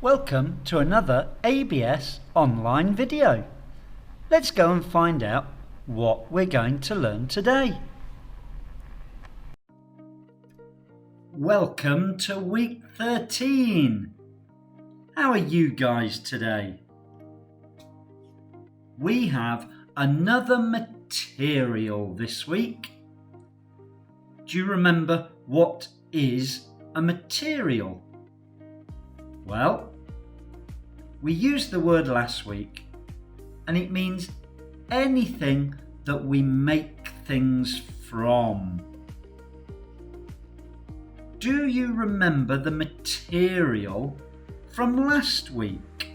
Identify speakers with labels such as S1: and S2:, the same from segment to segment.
S1: Welcome to another ABS online video. Let's go and find out what we're going to learn today. Welcome to week 13. How are you guys today? We have another material this week. Do you remember what is a material? Well, we used the word last week and it means anything that we make things from. Do you remember the material from last week?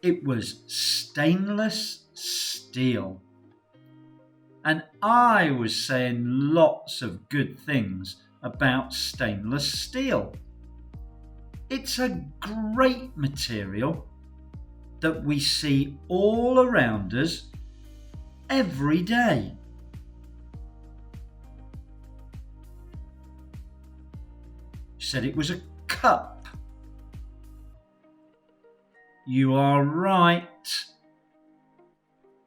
S1: It was stainless steel. And I was saying lots of good things about stainless steel. It's a great material that we see all around us every day. You said it was a cup. You are right.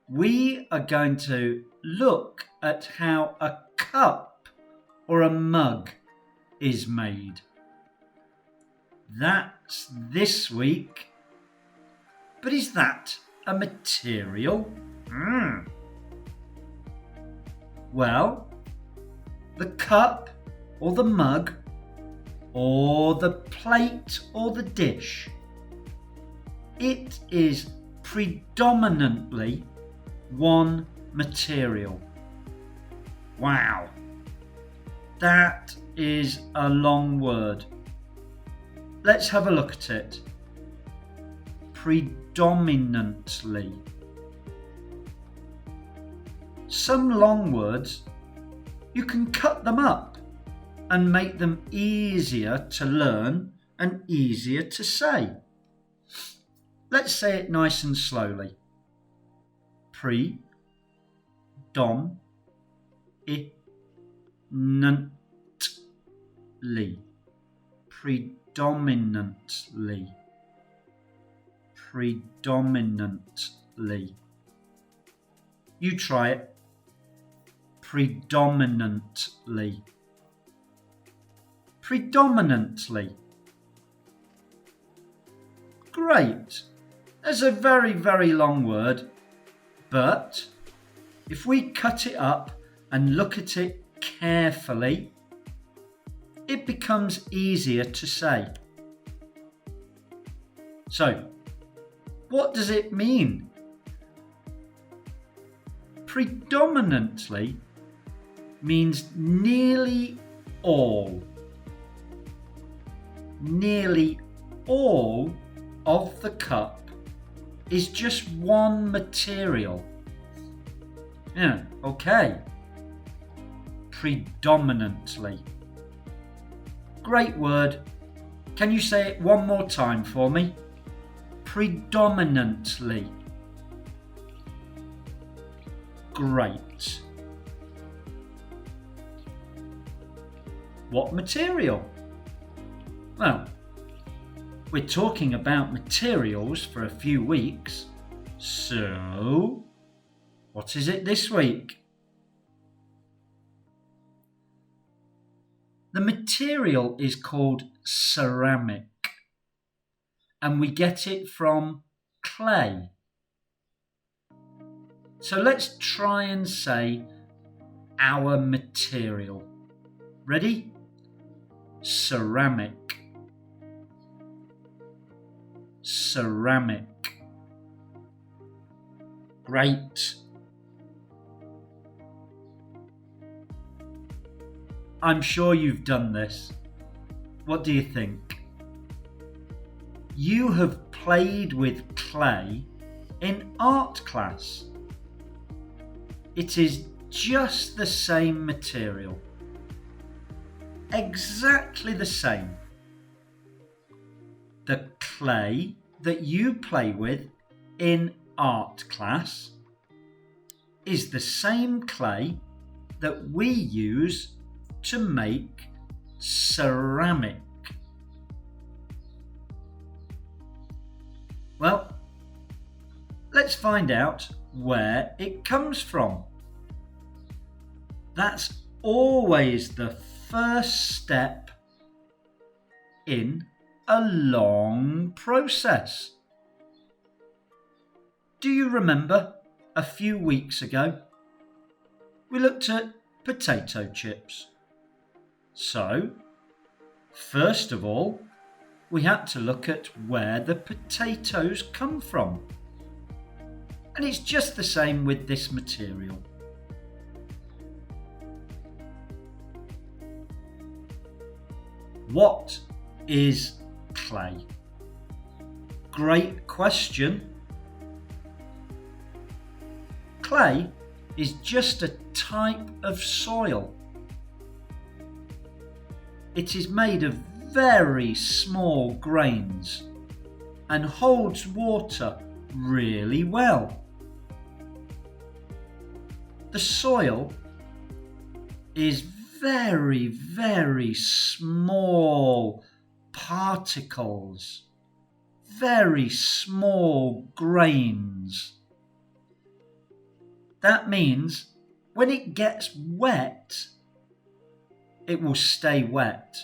S1: We are going to look at how a cup or a mug is made. That's this week. But is that a material? Well, the cup or the mug or the plate or the dish, it is predominantly one material. Wow, that is a long word. Let's have a look at it. Predominantly. Some long words, you can cut them up and make them easier to learn and easier to say. Let's say it nice and slowly. Predominantly. Predominantly. Predominantly. You try it. Predominantly. Predominantly. Great. That's a very, very long word, but if we cut it up and look at it carefully, it becomes easier to say. So, what does it mean? Predominantly means nearly all. Nearly all of the cup is just one material. Yeah, okay. Predominantly. Great word. Can you say it one more time for me? Predominantly. Great. What material? Well, we're talking about materials for a few weeks. So, what is it this week? The material is called ceramic, and we get it from clay. So let's try and say our material. Ready? Ceramic. Ceramic. Great. I'm sure you've done this. What do you think? You have played with clay in art class. It is just the same material. Exactly the same. The clay that you play with in art class is the same clay that we use to make ceramic. Well, let's find out where it comes from. That's always the first step in a long process. Do you remember a few weeks ago we looked at potato chips? So, first of all, we had to look at where the potatoes come from. And it's just the same with this material. What is clay? Great question. Clay is just a type of soil. It is made of very small grains and holds water really well. The soil is very, very small particles, very small grains. That means when it gets wet, it will stay wet.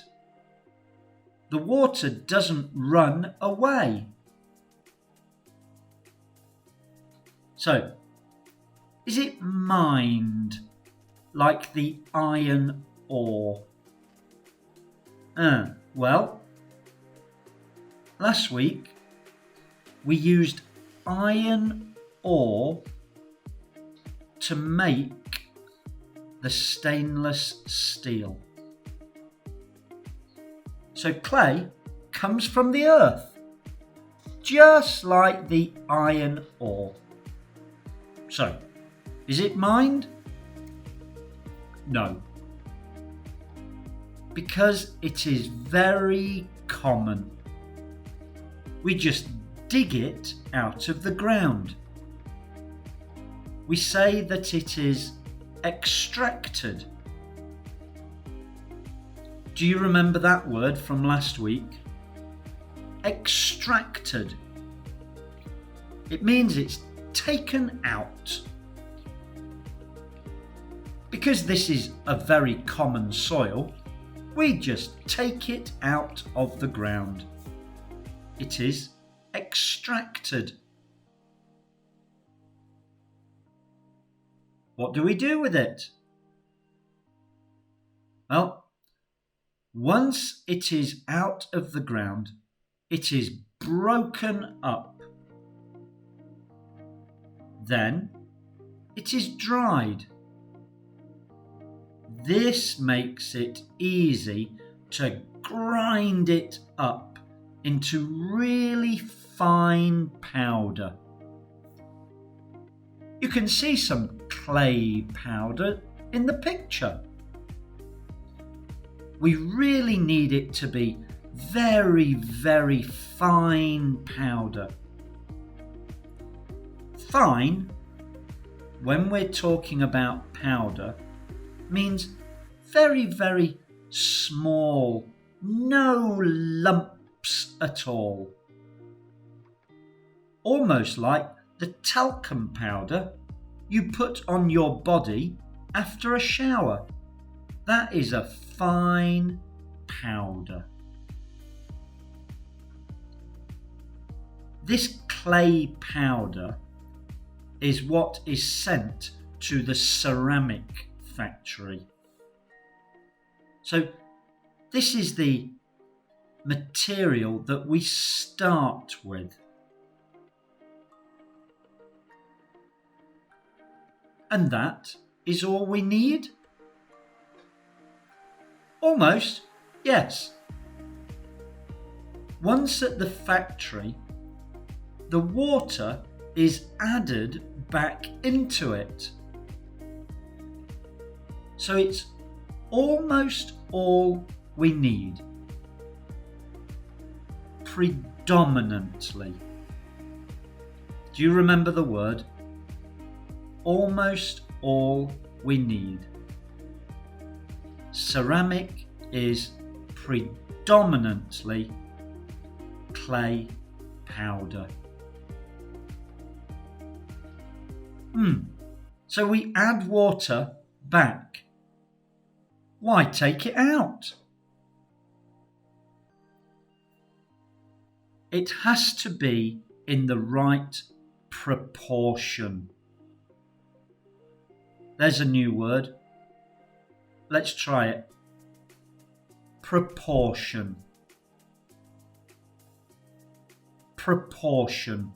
S1: The water doesn't run away. So, is it mined like the iron ore? Well, last week we used iron ore to make the stainless steel. So clay comes from the earth, just like the iron ore. So, is it mined? No. Because it is very common. We just dig it out of the ground. We say that it is extracted. Do you remember that word from last week? Extracted. It means it's taken out. Because this is a very common soil, we just take it out of the ground. It is extracted. What do we do with it? Well, once it is out of the ground, it is broken up. Then it is dried. This makes it easy to grind it up into really fine powder. You can see some clay powder in the picture. We really need it to be very, very fine powder. Fine, when we're talking about powder, means very, very small, no lumps at all. Almost like the talcum powder you put on your body after a shower. That is a fine powder. This clay powder is what is sent to the ceramic factory. So this is the material that we start with. And that is all we need? Almost, yes. Once at the factory, the water is added back into it. So it's almost all we need. Predominantly. Do you remember the word? Almost all we need. Ceramic is predominantly clay powder. So we add water back. Why take it out? It has to be in the right proportion. There's a new word. Let's try it. Proportion. Proportion.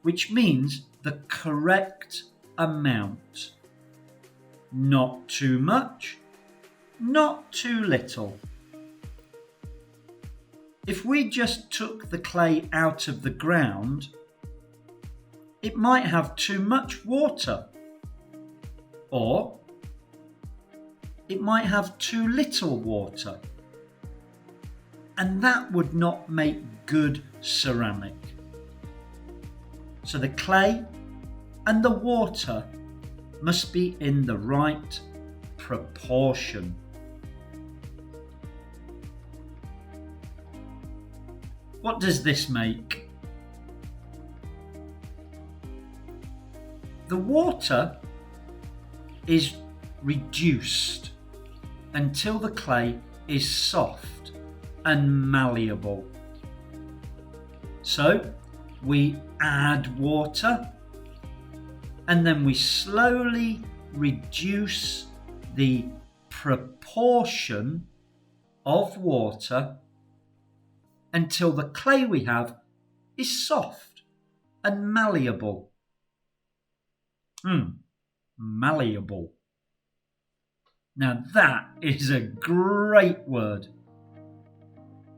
S1: Which means the correct amount. Not too much, not too little. If we just took the clay out of the ground, it might have too much water, or it might have too little water, and that would not make good ceramic. So the clay and the water must be in the right proportion. What does this make? The water is reduced until the clay is soft and malleable. So we add water and then we slowly reduce the proportion of water until the clay we have is soft and malleable. Malleable. Now that is a great word.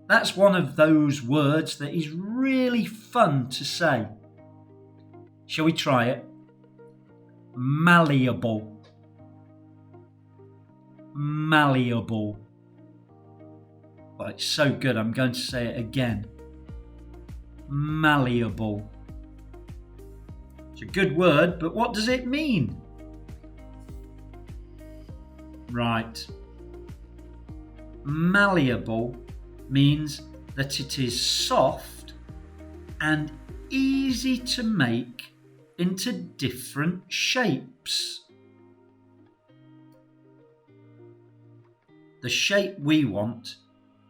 S1: That's one of those words that is really fun to say. Shall we try it? Malleable. Malleable. Well, it's so good, I'm going to say it again. Malleable. It's a good word, but what does it mean? Right. Malleable means that it is soft and easy to make into different shapes. The shape we want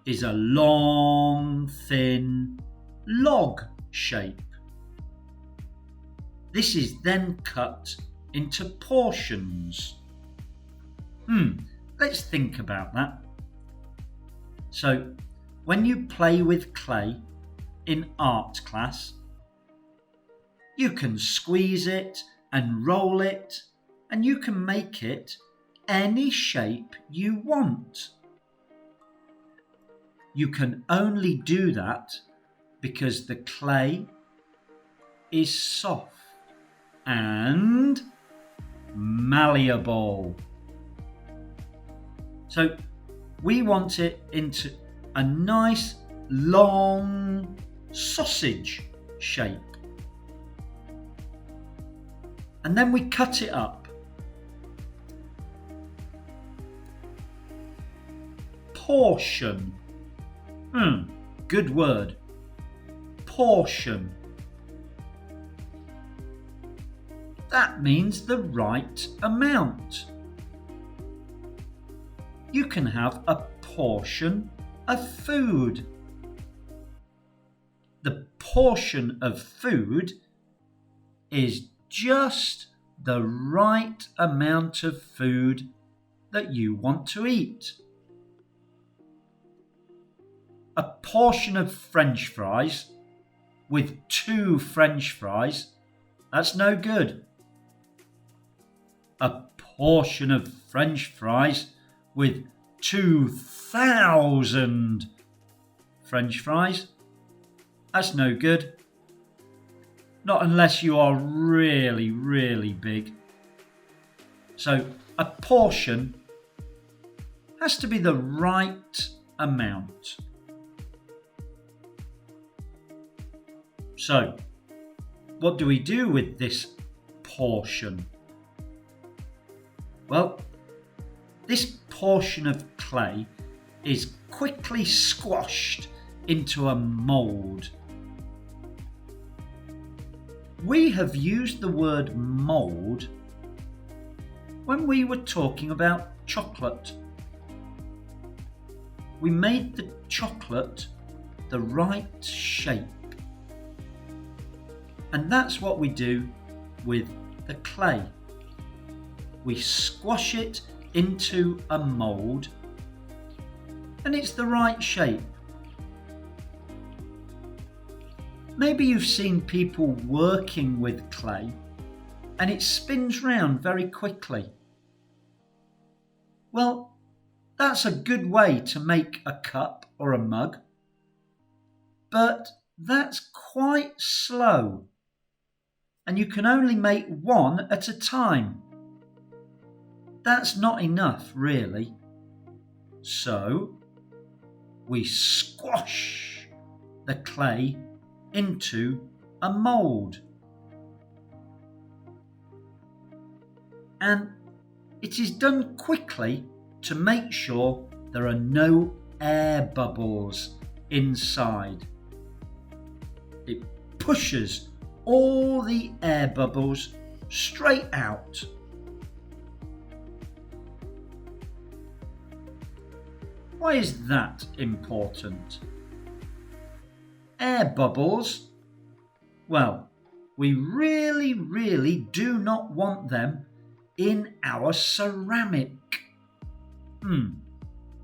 S1: is a long, thin log shape. This is then cut into portions. Let's think about that. So, when you play with clay in art class, you can squeeze it and roll it, and you can make it any shape you want. You can only do that because the clay is soft and malleable. So we want it into a nice long sausage shape. And then we cut it up. Portion. Good word. Portion. That means the right amount. You can have a portion of food. The portion of food is just the right amount of food that you want to eat. A portion of French fries with 2 French fries, that's no good. A portion of French fries with 2,000 French fries, that's no good. Not unless you are really, really big. So a portion has to be the right amount. So, what do we do with this portion? Well, this portion of clay is quickly squashed into a mould. we have used the word mould when we were talking about chocolate. We made the chocolate the right shape. And that's what we do with the clay. We squash it into a mould and it's the right shape. Maybe you've seen people working with clay and it spins round very quickly. Well, that's a good way to make a cup or a mug, but that's quite slow and you can only make one at a time. That's not enough, really. So we squash the clay into a mould. And it is done quickly to make sure there are no air bubbles inside. It pushes all the air bubbles straight out. Why is that important? Air bubbles? Well, we really do not want them in our ceramic.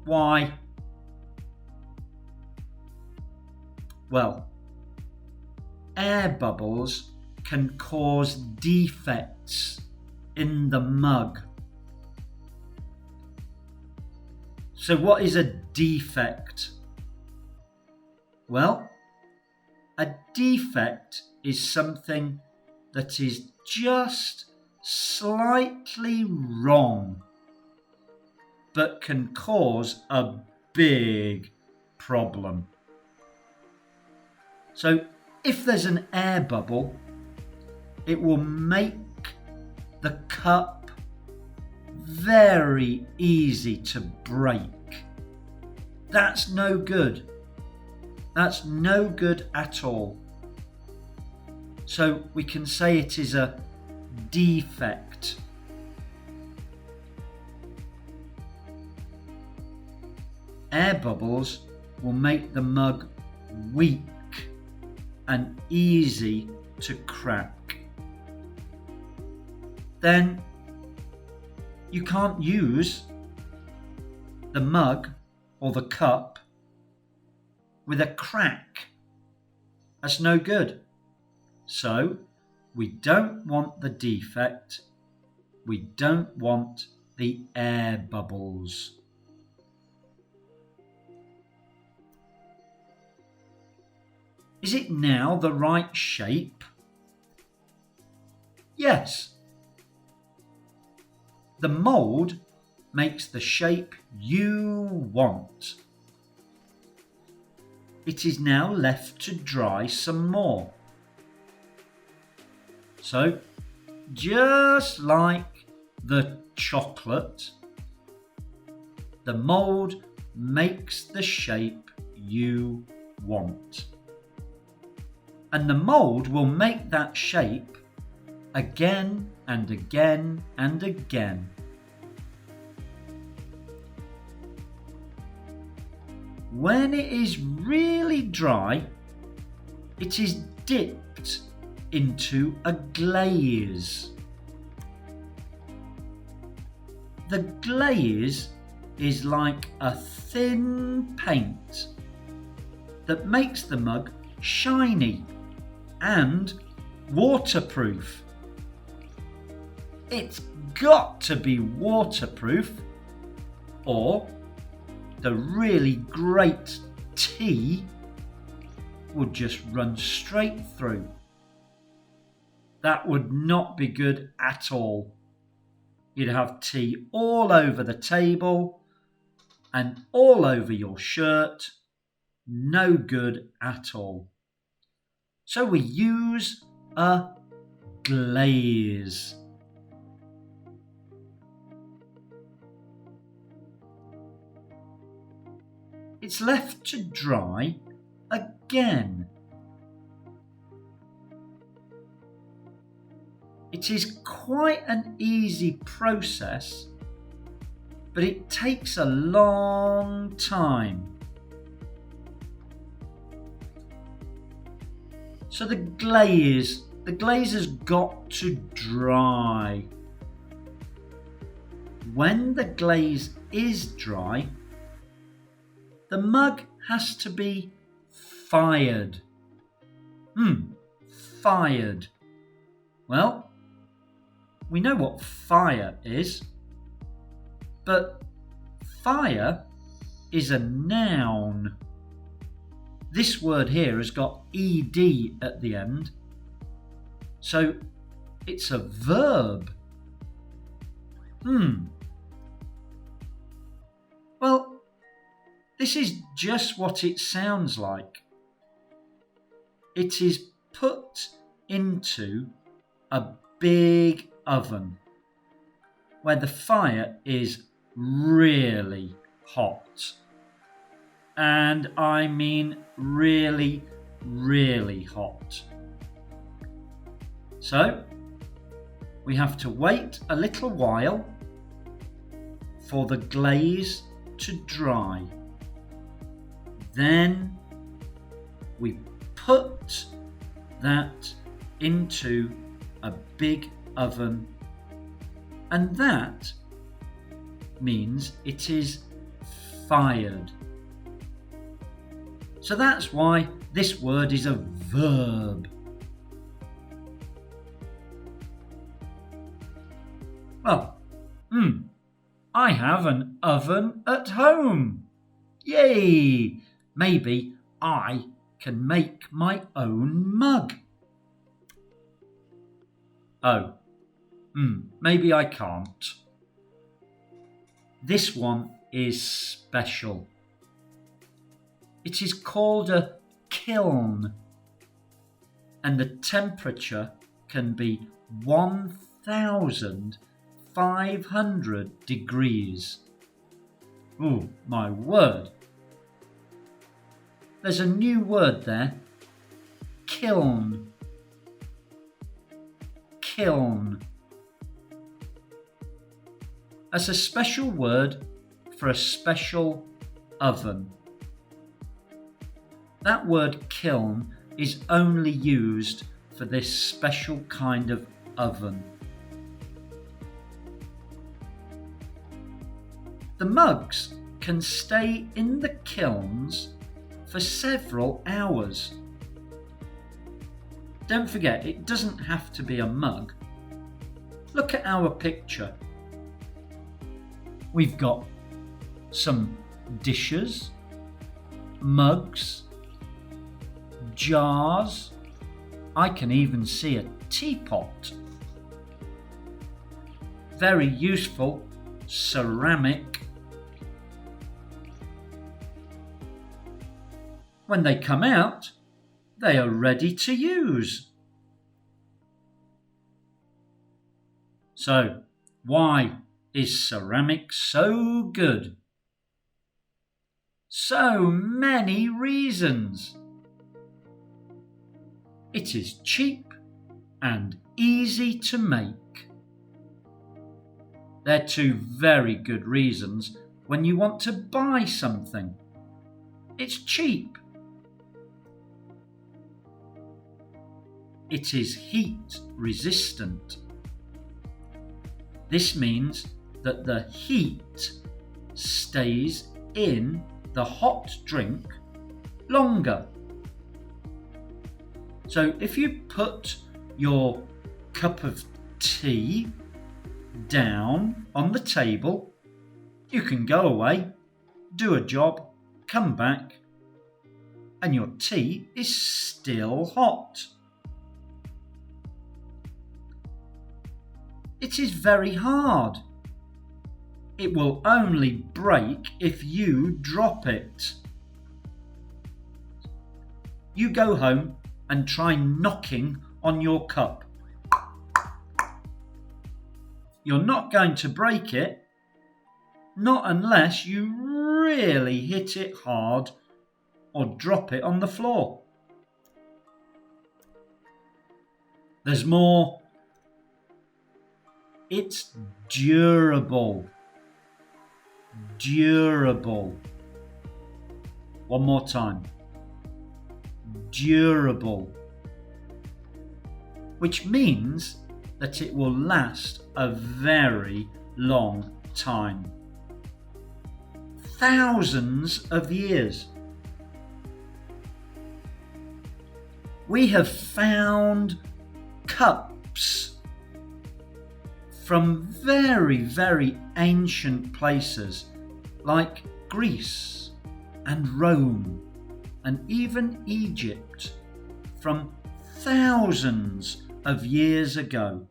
S1: Why? Well, air bubbles can cause defects in the mug. So what is a defect? Well, a defect is something that is just slightly wrong, but can cause a big problem. So if there's an air bubble, it will make the cup very easy to break. That's no good. That's no good at all. So we can say it is a defect. Air bubbles will make the mug weak and easy to crack. Then you can't use the mug or the cup with a crack. That's no good. So we don't want the defect. We don't want the air bubbles. Is it now the right shape? Yes. The mould makes the shape you want. It is now left to dry some more. So, just like the chocolate, the mould makes the shape you want. And the mould will make that shape again and again and again. When it is really dry, it is dipped into a glaze. The glaze is like a thin paint that makes the mug shiny and waterproof. It's got to be waterproof, or the really great tea would just run straight through. That would not be good at all. You'd have tea all over the table and all over your shirt. No good at all. So we use a glaze. It's left to dry again. It is quite an easy process, but it takes a long time. So the glaze has got to dry. When the glaze is dry, the mug has to be fired. Fired. Well, we know what fire is, but fire is a noun. This word here has got ed at the end, so it's a verb. Well, this is just what it sounds like. It is put into a big oven where the fire is really hot. And I mean really, really hot. So we have to wait a little while for the glaze to dry. Then we put that into a big oven, and that means it is fired. So that's why this word is a verb. Well, I have an oven at home. Yay! Maybe I can make my own mug. Oh, maybe I can't. This one is special. It is called a kiln, and the temperature can be 1,500 degrees. Oh, my word. There's a new word there. Kiln. Kiln. That's a special word for a special oven. That word kiln is only used for this special kind of oven. The mugs can stay in the kilns for several hours. Don't forget, it doesn't have to be a mug. Look at our picture. We've got some dishes, mugs, jars. I can even see a teapot. Very useful ceramic. When they come out, they are ready to use. So, why is ceramic so good? So many reasons. It is cheap and easy to make. They're two very good reasons when you want to buy something. It's cheap. It is heat resistant. This means that the heat stays in the hot drink longer. So if you put your cup of tea down on the table, you can go away, do a job, come back, and your tea is still hot. It is very hard. It will only break if you drop it. You go home and try knocking on your cup. You're not going to break it, not unless you really hit it hard or drop it on the floor. There's more It's durable. Durable. One more time. Durable. Which means that it will last a very long time. Thousands of years. We have found cups from very, very ancient places like Greece and Rome and even Egypt from thousands of years ago.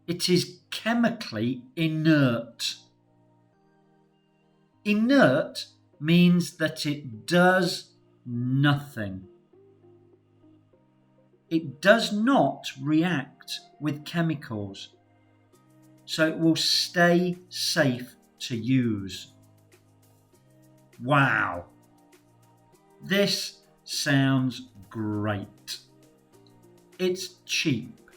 S1: It is chemically inert. Inert means that it does nothing. It does not react with chemicals, so it will stay safe to use. Wow! This sounds great. It's cheap.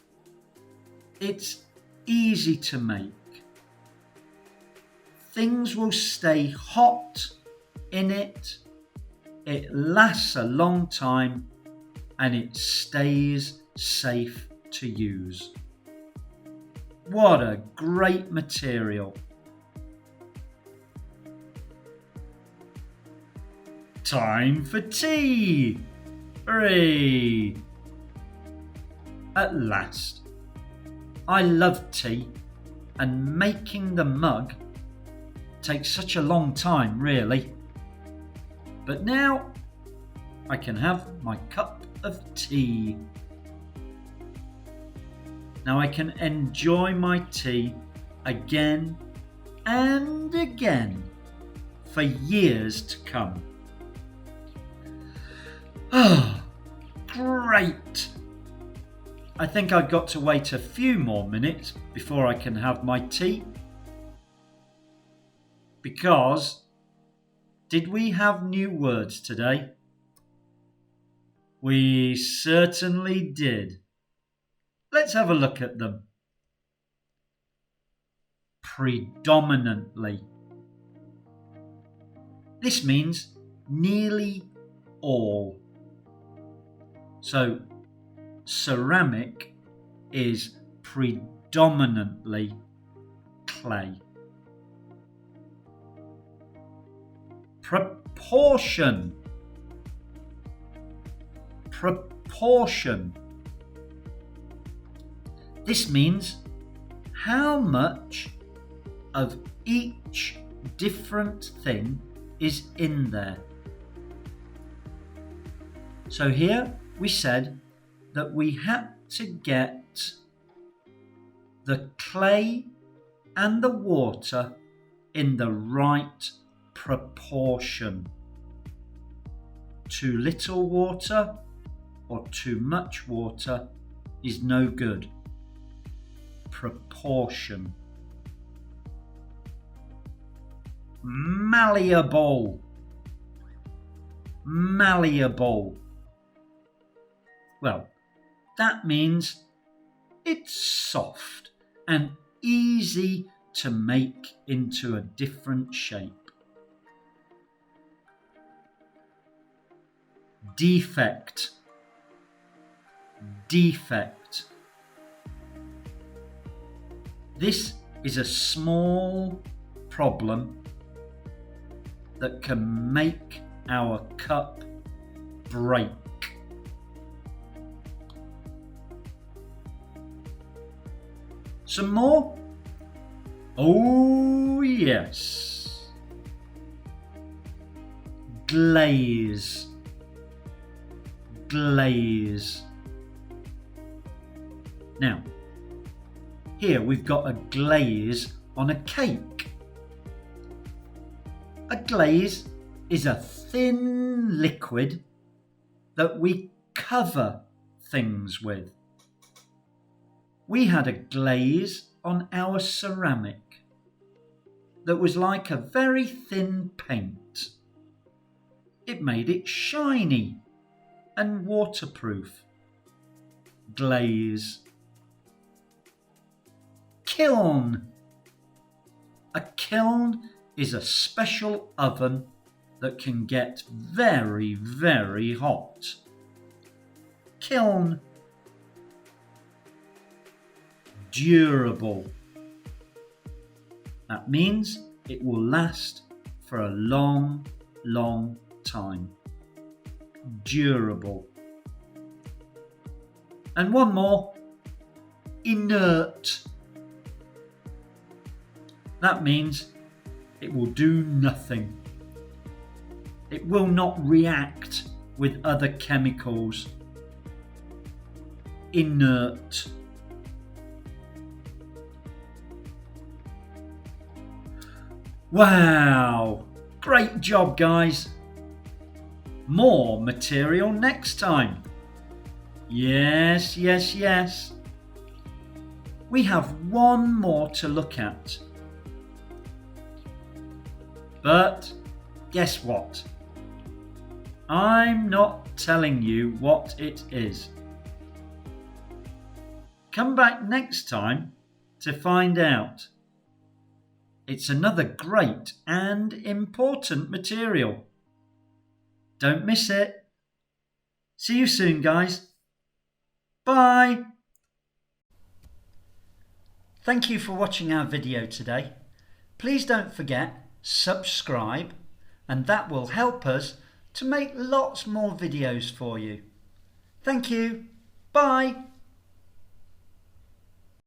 S1: It's easy to make. Things will stay hot in it. It lasts a long time and it stays safe to use. What a great material. Time for tea. Hooray! At last. I love tea, and making the mug takes such a long time, really. But now I can have my cup of tea. Now I can enjoy my tea again and again for years to come. Oh, great! I think I've got to wait a few more minutes before I can have my tea. Because, did we have new words today? We certainly did. Let's have a look at them. Predominantly. This means nearly all. So, ceramic is predominantly clay. Proportion. Proportion. This means how much of each different thing is in there. So here we said that we had to get the clay and the water in the right proportion. Too little water or too much water is no good. Proportion. Malleable. Malleable. Well, that means it's soft and easy to make into a different shape. Defect. Defect. This is a small problem that can make our cup break. Some more? Oh yes. Glaze. Glaze. Now, here we've got a glaze on a cake. A glaze is a thin liquid that we cover things with. We had a glaze on our ceramic that was like a very thin paint. It made it shiny and waterproof. Glaze. kiln. A kiln is a special oven that can get very, very hot. Kiln. Durable. That means it will last for a long, long time. Durable. And one more. Inert. That means it will do nothing. It will not react with other chemicals. Inert. Wow! Great job, guys. More material next time. Yes, yes, yes. We have one more to look at. But guess what? I'm not telling you what it is. Come back next time to find out. It's another great and important material. Don't miss it. See you soon, guys. Bye. Thank you for watching our video today. Please don't forget, subscribe, and that will help us to make lots more videos for you. Thank you. Bye.